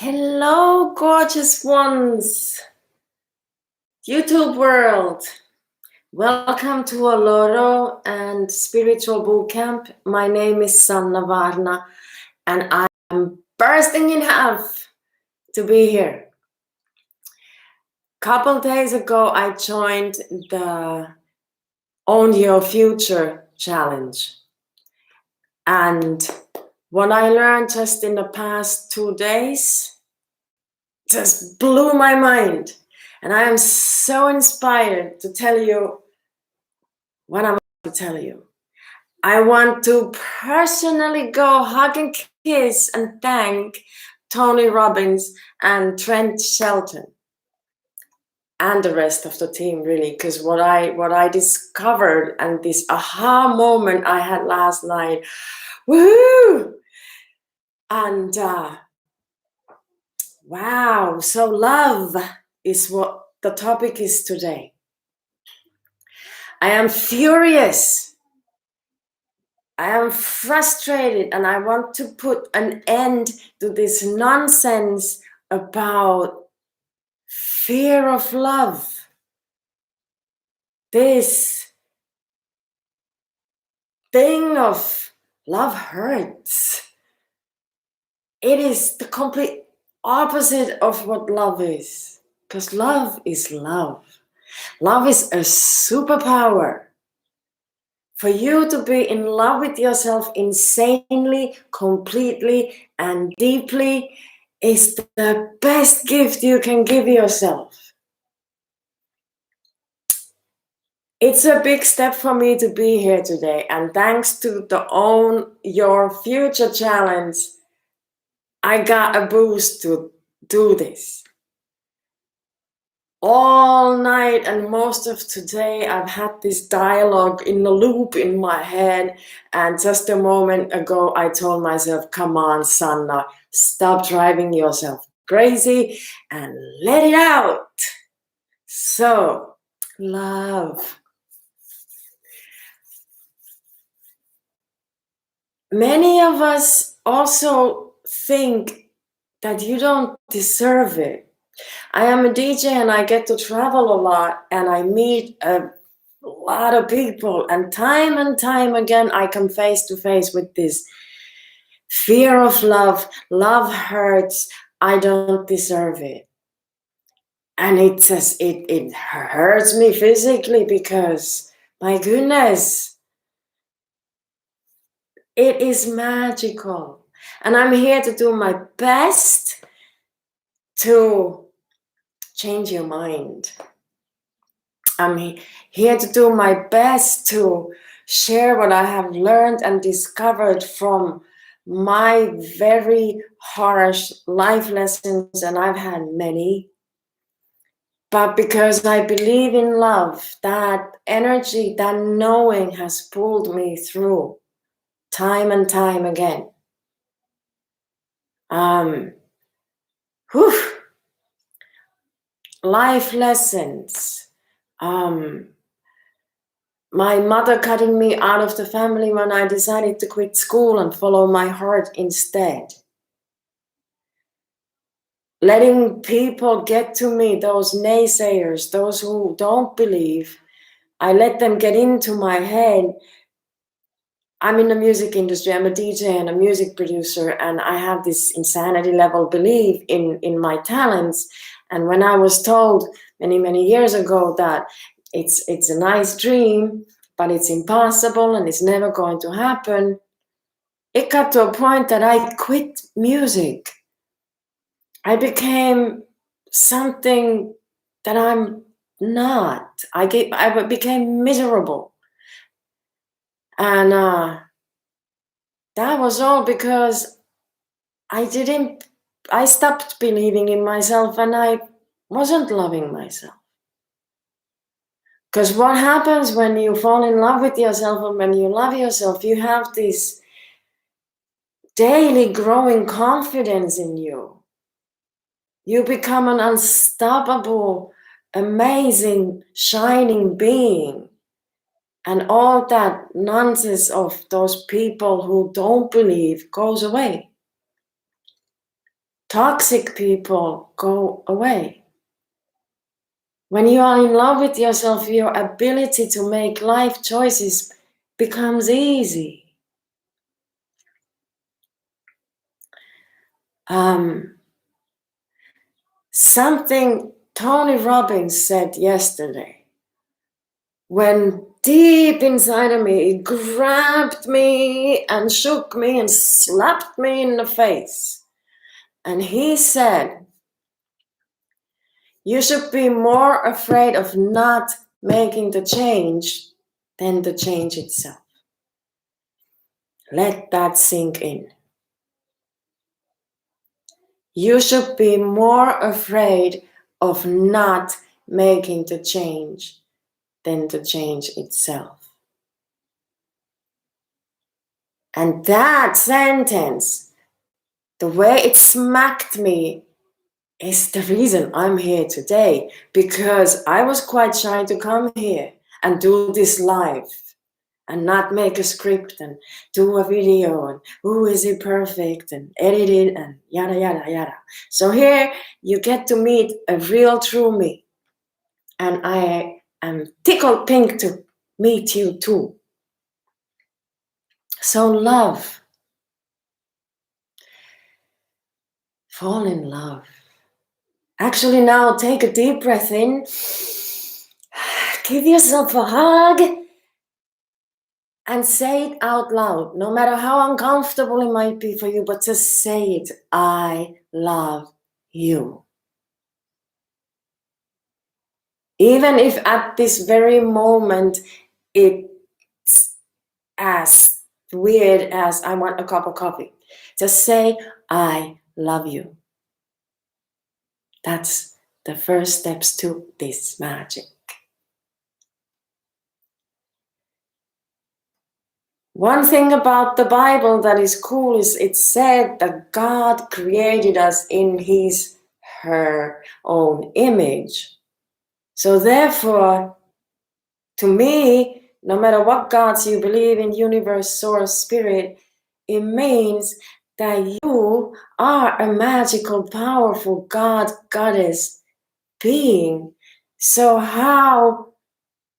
Hello, gorgeous ones, YouTube world. Welcome to Oloro and Spiritual Bootcamp. My name is Sanna Varna, and I am bursting in half to be here. Couple days ago, I joined the Own Your Future challenge, and what I learned just in the past 2 days just blew my mind. And I am so inspired to tell you what I'm about to tell you. I want to personally go hug and kiss and thank Tony Robbins and Trent Shelton and the rest of the team, really, because what I discovered and this aha moment I had last night, woohoo! And wow, so love is what the topic is today. I am furious. I am frustrated, and I want to put an end to this nonsense about fear of love. This thing of love hurts. It is the complete opposite of what love is, because love is love. Love is a superpower. For you to be in love with yourself insanely, completely, and deeply is the best gift you can give yourself. It's a big step for me to be here today, and thanks to the Own Your Future challenge, I got a boost to do this. All night and most of today, I've had this dialogue in a loop in my head, and just a moment ago, I told myself, come on, Sanna, stop driving yourself crazy and let it out. So, love. Many of us also think that you don't deserve it. I am a DJ and I get to travel a lot and I meet a lot of people, and time again I come face to face with this fear of love. Love hurts. I don't deserve it. And it hurts me physically because, my goodness, it is magical. And I'm here to do my best to change your mind. I'm here to do my best to share what I have learned and discovered from my very harsh life lessons, and I've had many. But because I believe in love, that energy, that knowing has pulled me through time and time again. Life lessons. My mother cutting me out of the family when I decided to quit school and follow my heart instead. Letting people get to me, those naysayers, those who don't believe, I let them get into my head. I'm in the music industry, I'm a DJ and a music producer, and I have this insanity level belief in my talents. And when I was told many years ago that it's a nice dream, but it's impossible and it's never going to happen, it got to a point that I quit music. I became something that I'm not. I became miserable. And that was all because I stopped believing in myself and I wasn't loving myself. Because what happens when you fall in love with yourself and when you love yourself, you have this daily growing confidence in you. You become an unstoppable, amazing, shining being. And all that nonsense of those people who don't believe goes away. Toxic people go away. When you are in love with yourself, your ability to make life choices becomes easy. Something Tony Robbins said yesterday, when deep inside of me, it grabbed me and shook me and slapped me in the face. And he said, you should be more afraid of not making the change than the change itself. Let that sink in. You should be more afraid of not making the change than the change itself. And that sentence, the way it smacked me, is the reason I'm here today, because I was quite shy to come here and do this live and not make a script and do a video and is it perfect and edit it and yada yada yada. So here you get to meet a real true me, and I am tickled pink to meet you too. So love, fall in love. Actually, now take a deep breath in, give yourself a hug, and say it out loud, no matter how uncomfortable it might be for you, but just say it. I love you. Even if at this very moment it's as weird as I want a cup of coffee, just say, I love you. That's the first steps to this magic. One thing about the Bible that is cool is it said that God created us in her own image. So therefore, to me, no matter what gods you believe in, universe, source, spirit, it means that you are a magical, powerful God, goddess being. So how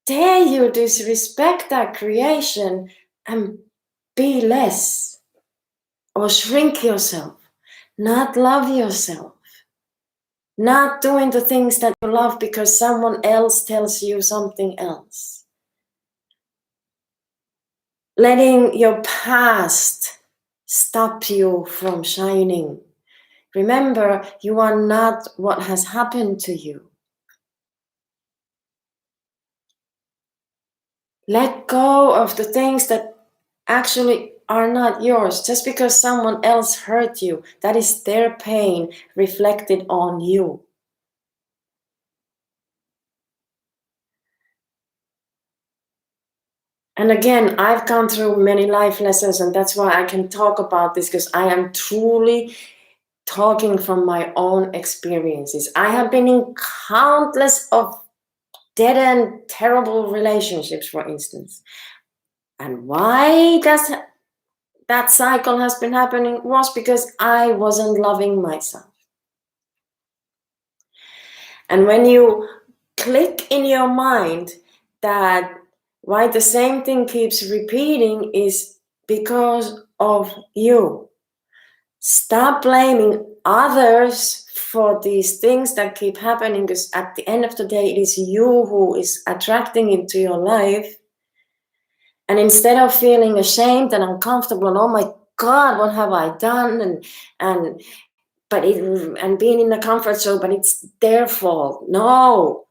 dare you disrespect that creation and be less or shrink yourself, not love yourself, not doing the things that you love because someone else tells you something else. Letting your past stop you from shining. Remember, you are not what has happened to you. Let go of the things that actually are not yours. Just because someone else hurt you, that is their pain reflected on you. And again, I've gone through many life lessons, and that's why I can talk about this, because I am truly talking from my own experiences. I have been in countless of dead and terrible relationships, for instance. And why that cycle has been happening was because I wasn't loving myself. And when you click in your mind that why the same thing keeps repeating is because of you, stop blaming others for these things that keep happening, because at the end of the day, it is you who is attracting into your life. And instead of feeling ashamed and uncomfortable and oh my God, what have I done? And being in the comfort zone, but it's their fault. No,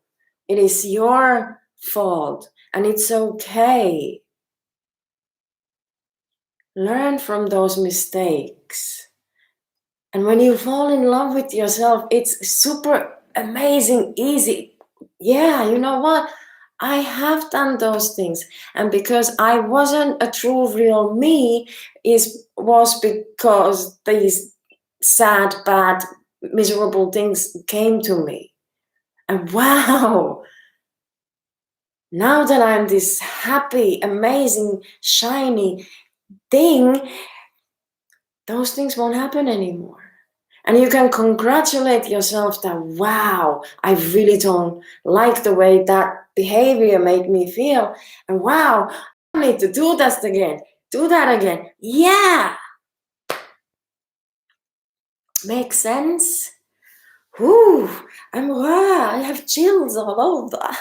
it is your fault, and it's okay. Learn from those mistakes. And when you fall in love with yourself, it's super amazing, easy. Yeah, you know what? I have done those things. And because I wasn't a true, real me, was because these sad, bad, miserable things came to me. And wow, now that I'm this happy, amazing, shiny thing, those things won't happen anymore. And you can congratulate yourself that, wow, I really don't like the way that behavior made me feel. And wow, I need to do that again. Do that again. Yeah. Makes sense? Whew, I have chills all over.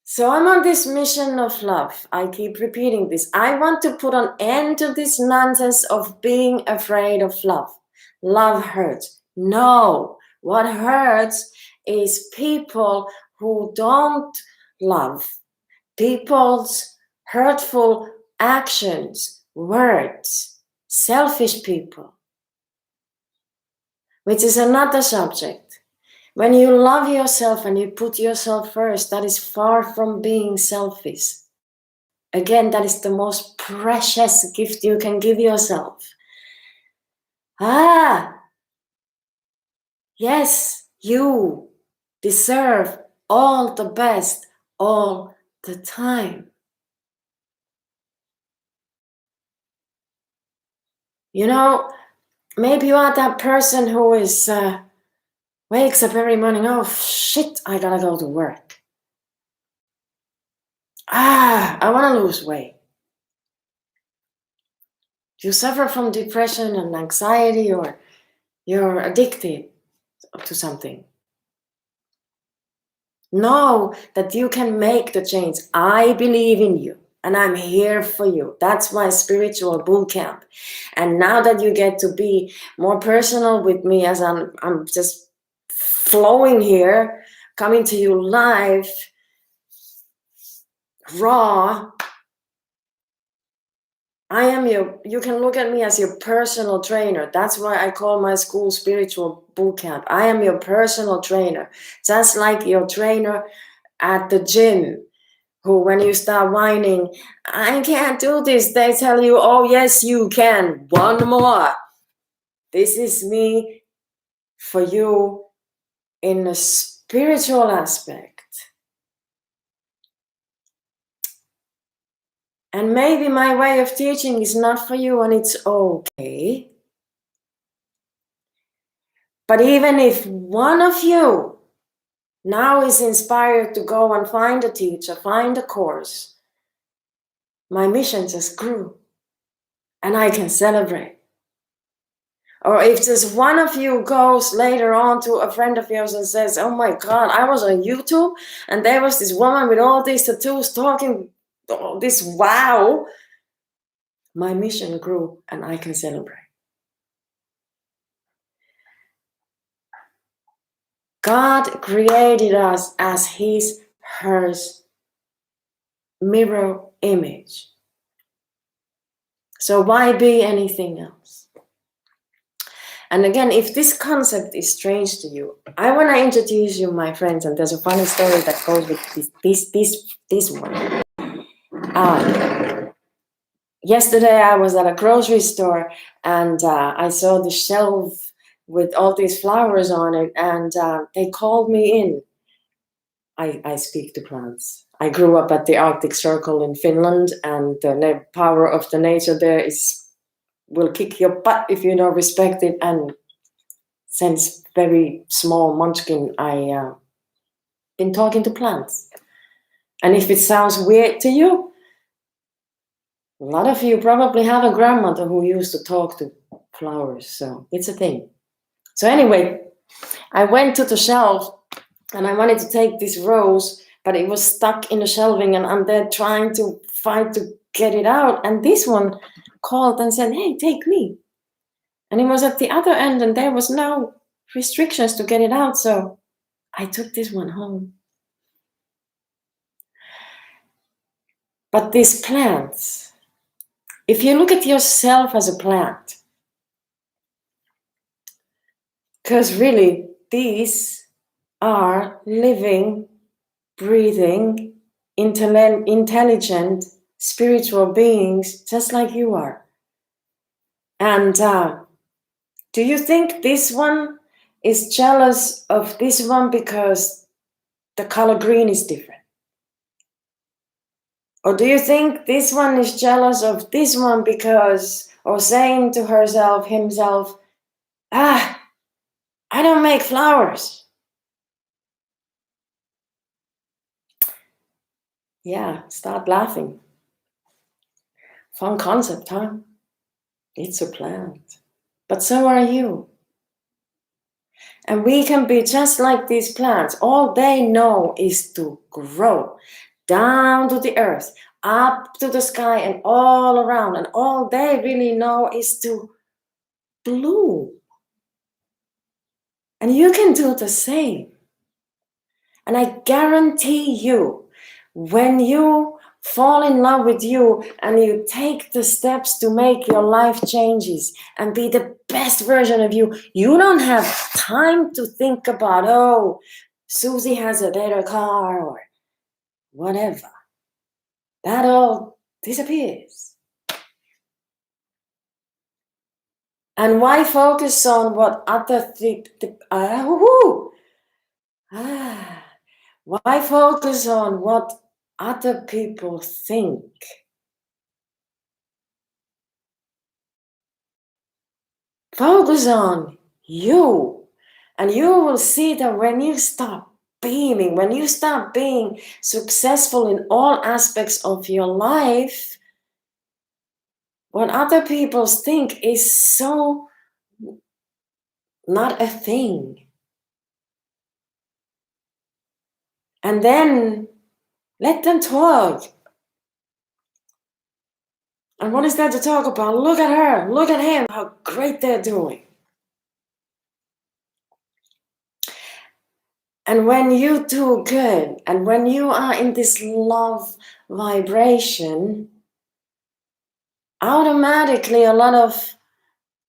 So I'm on this mission of love. I keep repeating this. I want to put an end to this nonsense of being afraid of love. Love hurts. No, what hurts is people who don't love, people's hurtful actions, words, selfish people, which is another subject. When you love yourself and you put yourself first, that is far from being selfish. Again, that is the most precious gift you can give yourself. Yes, you deserve all the best all the time. You know, maybe you are that person who is wakes up every morning, oh shit, I gotta go to work. I want to lose weight. You suffer from depression and anxiety, or you're addicted to something. Know that you can make the change. I believe in you and I'm here for you. That's my spiritual boot camp. And now that you get to be more personal with me as I'm just flowing here, coming to you live, raw, you can look at me as your personal trainer. That's why I call my school spiritual boot camp. I am your personal trainer, just like your trainer at the gym, who when you start whining, I can't do this, they tell you, oh yes, you can, one more. This is me for you in a spiritual aspect. And maybe my way of teaching is not for you, and it's okay. But even if one of you now is inspired to go and find a teacher, find a course, my mission just grew, and I can celebrate. Or if just one of you goes later on to a friend of yours and says, oh my God, I was on YouTube and there was this woman with all these tattoos talking this, wow, my mission grew and I can celebrate. God created us as his, hers, mirror image. So why be anything else? And again, if this concept is strange to you, I want to introduce you, my friends, and there's a funny story that goes with this one. Yesterday I was at a grocery store and I saw the shelf with all these flowers on it, and they called me in. I speak to plants. I grew up at the Arctic Circle in Finland, and the power of the nature there will kick your butt if you don't respect it. And since very small munchkin, I been talking to plants. And if it sounds weird to you, a lot of you probably have a grandmother who used to talk to flowers, so it's a thing. So anyway, I went to the shelf and I wanted to take this rose, but it was stuck in the shelving, and I'm there trying to fight to get it out. And this one called and said, hey, take me. And it was at the other end and there was no restrictions to get it out, so I took this one home. But these plants, if you look at yourself as a plant, because really these are living, breathing, intelligent, spiritual beings just like you are. And do you think this one is jealous of this one because the color green is different? Or do you think this one is jealous of this one because, or saying to herself, himself, I don't make flowers. Yeah, start laughing. Fun concept, huh? It's a plant. But so are you. And we can be just like these plants. All they know is to grow down to the earth, up to the sky, and all around. And all they really know is to bloom. And you can do the same. And I guarantee you, when you fall in love with you and you take the steps to make your life changes and be the best version of you, you don't have time to think about, oh, Susie has a better car or whatever. That all disappears. And why focus on what other why focus on what other people think? Focus on you. And you will see that when you stop beaming, when you start being successful in all aspects of your life, what other people think is so not a thing. And then let them talk. And what is there to talk about? Look at her, look at him, how great they're doing. And when you do good, and when you are in this love vibration, automatically a lot of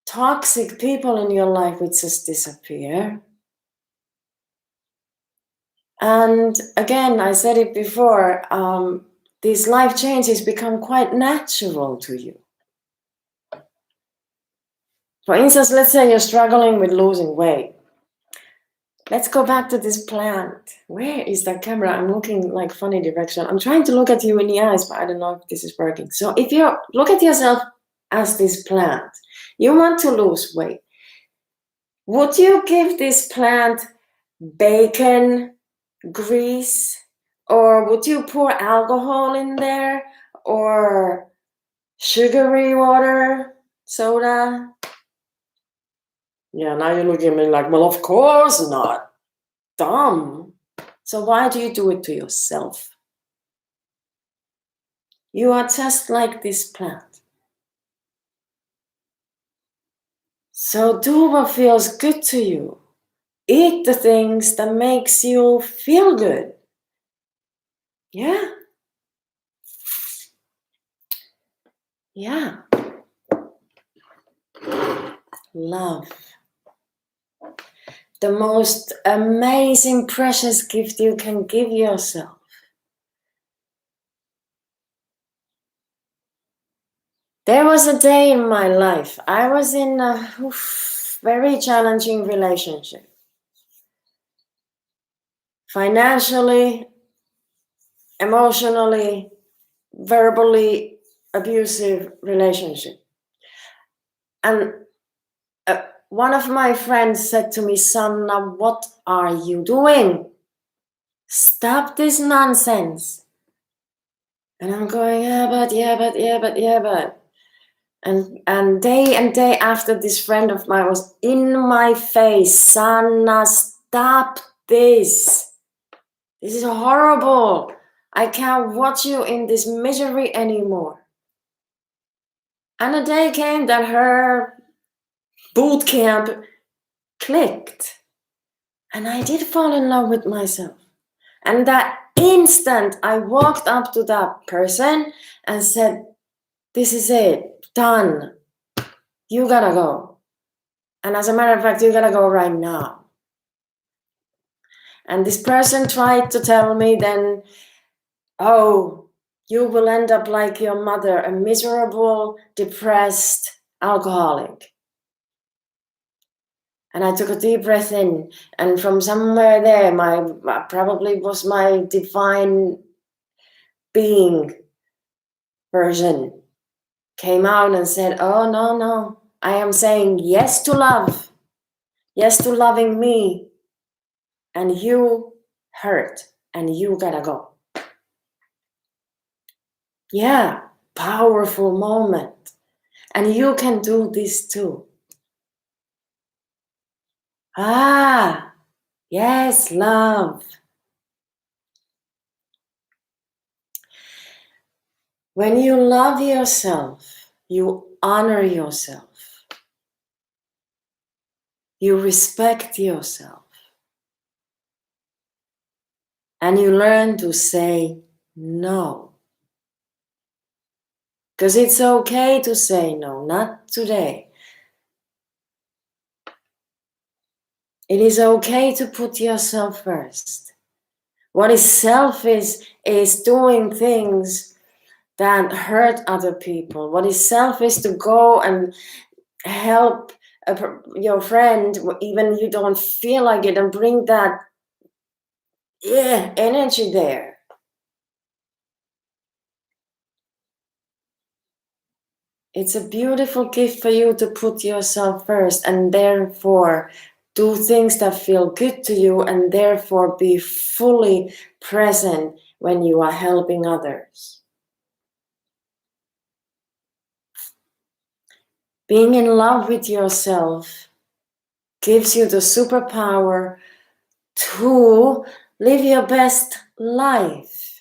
toxic people in your life would just disappear. And again, I said it before, these life changes become quite natural to you. For instance, let's say you're struggling with losing weight. Let's go back to this plant. Where is that camera? I'm looking like funny direction. I'm trying to look at you in the eyes, but I don't know if this is working. So if you look at yourself as this plant, you want to lose weight. Would you give this plant bacon grease, or would you pour alcohol in there, or sugary water, soda? Yeah, now you're looking at me like, well, of course not. Dumb. So why do you do it to yourself? You are just like this plant. So do what feels good to you. Eat the things that makes you feel good. Yeah. Yeah. Love. The most amazing, precious gift you can give yourself. There was a day in my life, I was in a very challenging relationship. Financially, emotionally, verbally abusive relationship. And one of my friends said to me, Sanna, what are you doing? Stop this nonsense. And I'm going, yeah, but. And day after, this friend of mine was in my face, Sanna, stop this. This is horrible. I can't watch you in this misery anymore. And a day came that her boot camp clicked. And I did fall in love with myself. And that instant, I walked up to that person and said, this is it, done. You gotta go. And as a matter of fact, you gotta go right now. And this person tried to tell me then, oh, you will end up like your mother, a miserable, depressed alcoholic. And I took a deep breath in, and from somewhere there, probably was my divine being version came out and said, oh, no, I am saying yes to love. Yes to loving me, and you hurt and you gotta go. Yeah, powerful moment. And you can do this too. Ah, yes, love. When you love yourself, you honor yourself. You respect yourself. And you learn to say no. Because it's okay to say no, not today. It is okay to put yourself first. What is selfish is doing things that hurt other people. What is selfish to go and help your friend, even you don't feel like it, and bring that energy there. It's a beautiful gift for you to put yourself first and therefore do things that feel good to you and therefore be fully present when you are helping others. Being in love with yourself gives you the superpower to live your best life.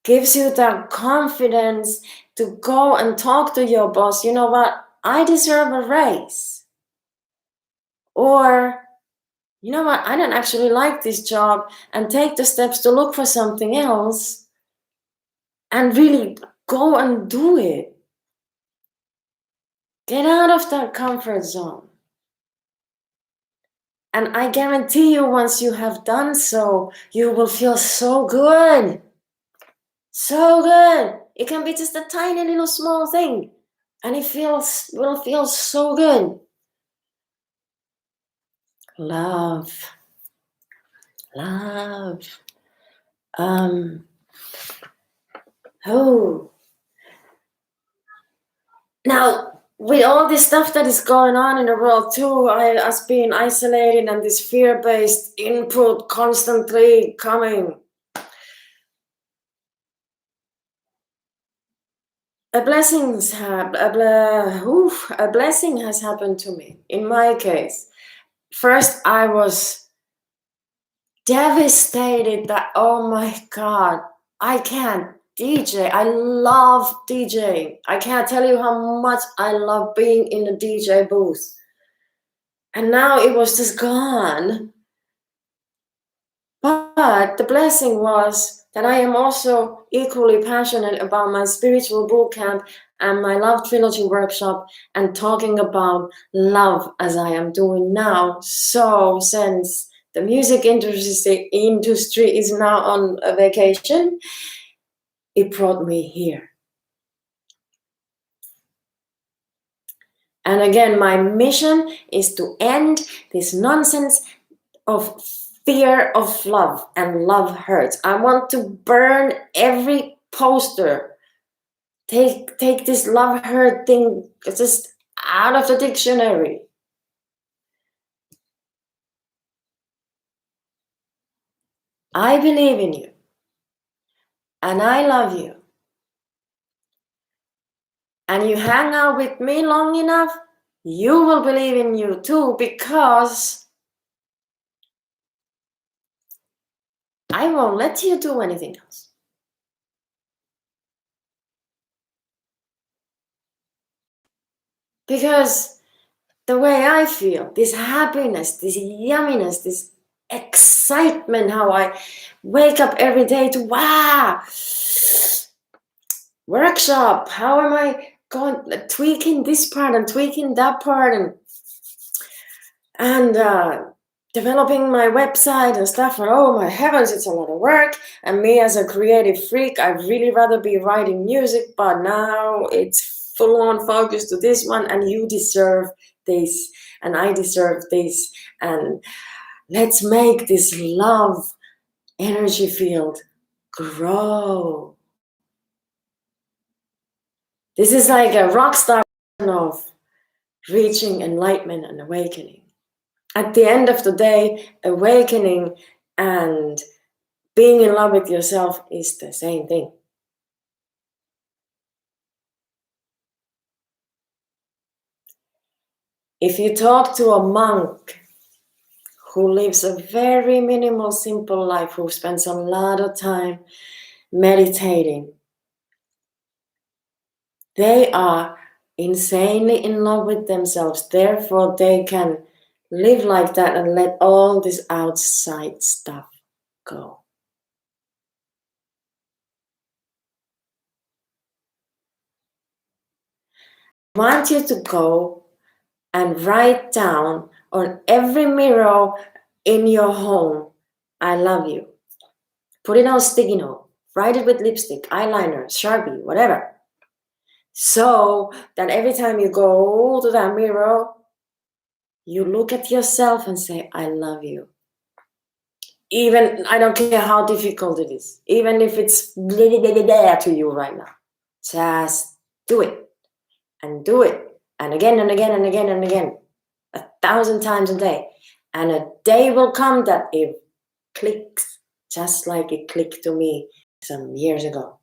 Gives you that confidence to go and talk to your boss. You know what? I deserve a raise. Or, you know what? I don't actually like this job, and take the steps to look for something else and really go and do it. Get out of that comfort zone. And I guarantee you, once you have done so, you will feel so good. So good. It can be just a tiny little small thing, and it will feel so good. Love. Oh. Now, with all this stuff that is going on in the world too, as being isolated and this fear-based input constantly coming, a blessing has happened to me. In my case, first I was devastated that, oh my God, I can't DJ. I love DJing. I can't tell you how much I love being in the DJ booth. And now it was just gone. But the blessing was that I am also equally passionate about my spiritual bootcamp and my Love Trilogy workshop and talking about love as I am doing now. So since the music industry is now on a vacation, it brought me here. And again, my mission is to end this nonsense of fear of love, and love hurts. I want to burn every poster. Take this love hurt thing just out of the dictionary. I believe in you. And I love you. And you hang out with me long enough, you will believe in you too, because I won't let you do anything else. Because the way I feel, this happiness, this yumminess, this excitement, how I wake up every day to, wow, workshop, how am I going, tweaking this part and tweaking that part, and developing my website and stuff, and oh my heavens, it's a lot of work. And me as a creative freak, I'd really rather be writing music, but now it's full on focus to this one, and you deserve this, and I deserve this, and let's make this love energy field grow. This is like a rock star of reaching enlightenment and awakening. At the end of the day, awakening and being in love with yourself is the same thing. If you talk to a monk who lives a very minimal, simple life, who spends a lot of time meditating, they are insanely in love with themselves. Therefore, they can live like that and let all this outside stuff go. I want you to go and write down on every mirror in your home, I love you. Put it on sticky note. Write it with lipstick, eyeliner, Sharpie, whatever. So that every time you go to that mirror, you look at yourself and say, I love you. Even, I don't care how difficult it is. Even if it's there to you right now. Just do it. And do it. And again and again and again and again. 1,000 times a day. And a day will come that it clicks just like it clicked to me some years ago.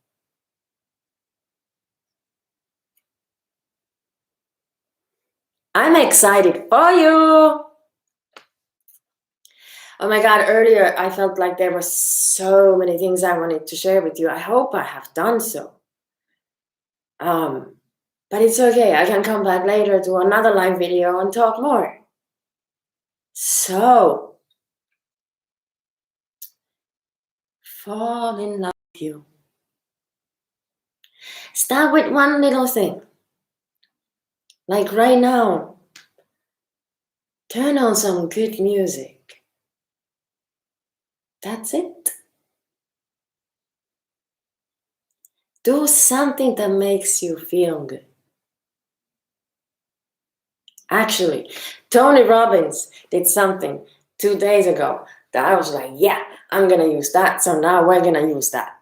I'm excited for you. Oh my God, earlier I felt like there were so many things I wanted to share with you. I hope I have done so. But it's okay. I can come back later to another live video and talk more. So, fall in love with you. Start with one little thing. Like right now, turn on some good music. That's it. Do something that makes you feel good. Actually, Tony Robbins did something 2 days ago that I was like, yeah, I'm going to use that. So now we're going to use that.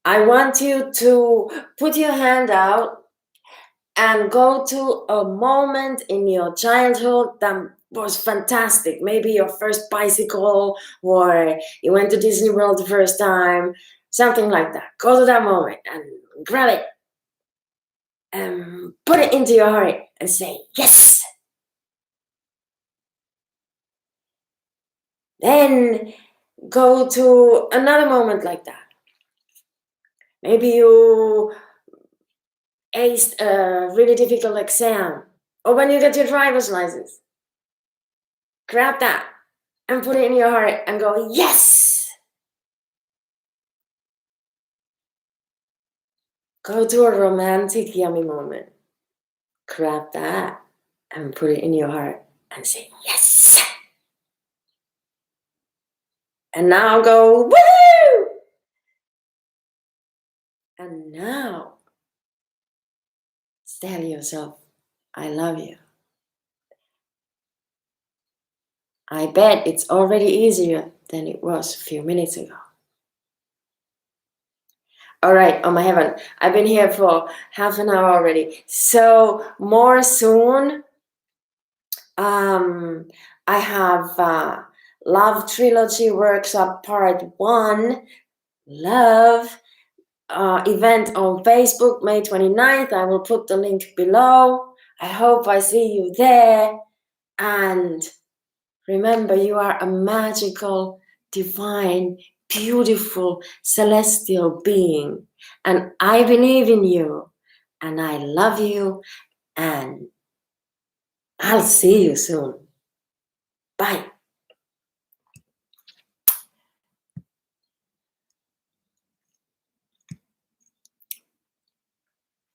I want you to put your hand out and go to a moment in your childhood that was fantastic. Maybe your first bicycle, or you went to Disney World the first time, something like that. Go to that moment and grab it and put it into your heart and say, yes. Then go to another moment like that. Maybe you aced a really difficult exam, or when you get your driver's license. Grab that and put it in your heart and go, yes! Go to a romantic, yummy moment. Grab that and put it in your heart and say, yes! And now go, woo! And now, tell yourself, I love you. I bet it's already easier than it was a few minutes ago. All right, oh my heaven, I've been here for half an hour already. So more soon. I have Love Trilogy Workshop Part 1, Love, event on Facebook, May 29th. I will put the link below. I hope I see you there. And remember, you are a magical, divine, beautiful, celestial being. And I believe in you. And I love you. And I'll see you soon. Bye.